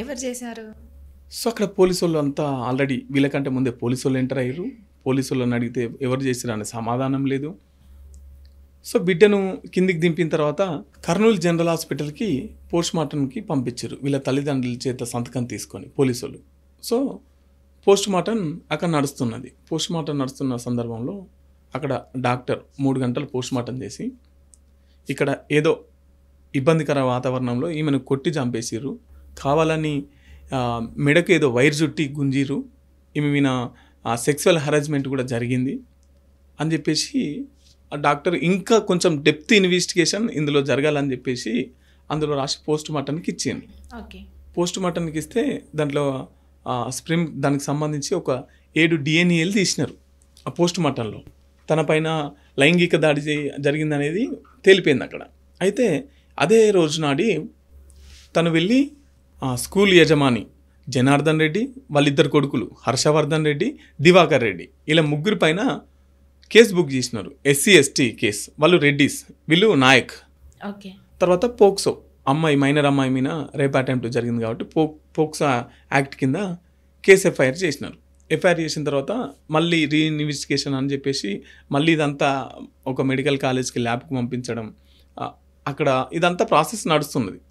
ఎవరు చేశారు? సో అక్కడ పోలీసోళ్ళు అంతా ఆల్రెడీ వీళ్ళకంటే ముందే పోలీసోళ్ళు ఎంటర్ అయ్యారు. పోలీసోళ్ళని అడిగితే ఎవరు చేసిరు అనే సమాధానం లేదు. సో బిడ్డను కిందికి దింపిన తర్వాత కర్నూలు జనరల్ హాస్పిటల్కి పోస్ట్మార్టంకి పంపించారు వీళ్ళ తల్లిదండ్రుల చేత సంతకం తీసుకొని పోలీసులు. సో పోస్ట్మార్టం అక్కడ నడుస్తున్నది. పోస్ట్మార్టం నడుస్తున్న సందర్భంలో అక్కడ డాక్టర్ 3 గంటలు పోస్ట్మార్టం చేసి ఇక్కడ ఏదో ఇబ్బందికర వాతావరణంలో ఈమెను కొట్టి చంపేసిర్రు, కావాలని మెడకు ఏదో వైర్ చుట్టి గుంజీరు, ఈమె మీద సెక్సువల్ హరాస్మెంట్ కూడా జరిగింది అని చెప్పేసి ఆ డాక్టర్ ఇంకా కొంచెం డెప్త్ ఇన్వెస్టిగేషన్ ఇందులో జరగాలని చెప్పేసి అందులో రాసి పోస్ట్మార్టంకి ఇచ్చింది. ఓకే. పోస్ట్మార్టంకి ఇస్తే దాంట్లో స్ప్రిమ్ దానికి సంబంధించి ఒక 7 డిఎన్ఏలు తీసినారు. ఆ పోస్ట్మార్టంలో తన పైన లైంగిక దాడి జరిగిందనేది తేలిపోయింది అక్కడ. అయితే అదే రోజు నాడి తను వెళ్ళి స్కూల్ యజమాని జనార్దన్ రెడ్డి, వాళ్ళిద్దరు కొడుకులు హర్షవర్ధన్ రెడ్డి, దివాకర్ రెడ్డి, ఇలా ముగ్గురు పైన కేసు బుక్ చేసినారు. SC/ST case. వాళ్ళు రెడ్డిస్, వీళ్ళు నాయక్. ఓకే. తర్వాత పోక్సో అమ్మాయి, మైనర్ అమ్మాయి మీద రేప్ అటెంప్ట్ జరిగింది కాబట్టి పోక్సో యాక్ట్ కింద కేసు ఎఫ్ఐఆర్ చేసినారు. ఎఫ్ఐఆర్ చేసిన తర్వాత మళ్ళీ రీఇన్వెస్టిగేషన్ అని చెప్పేసి మళ్ళీ ఇదంతా ఒక మెడికల్ కాలేజ్కి ల్యాబ్కి పంపించడం, అక్కడ ఇదంతా ప్రాసెస్ నడుస్తున్నది.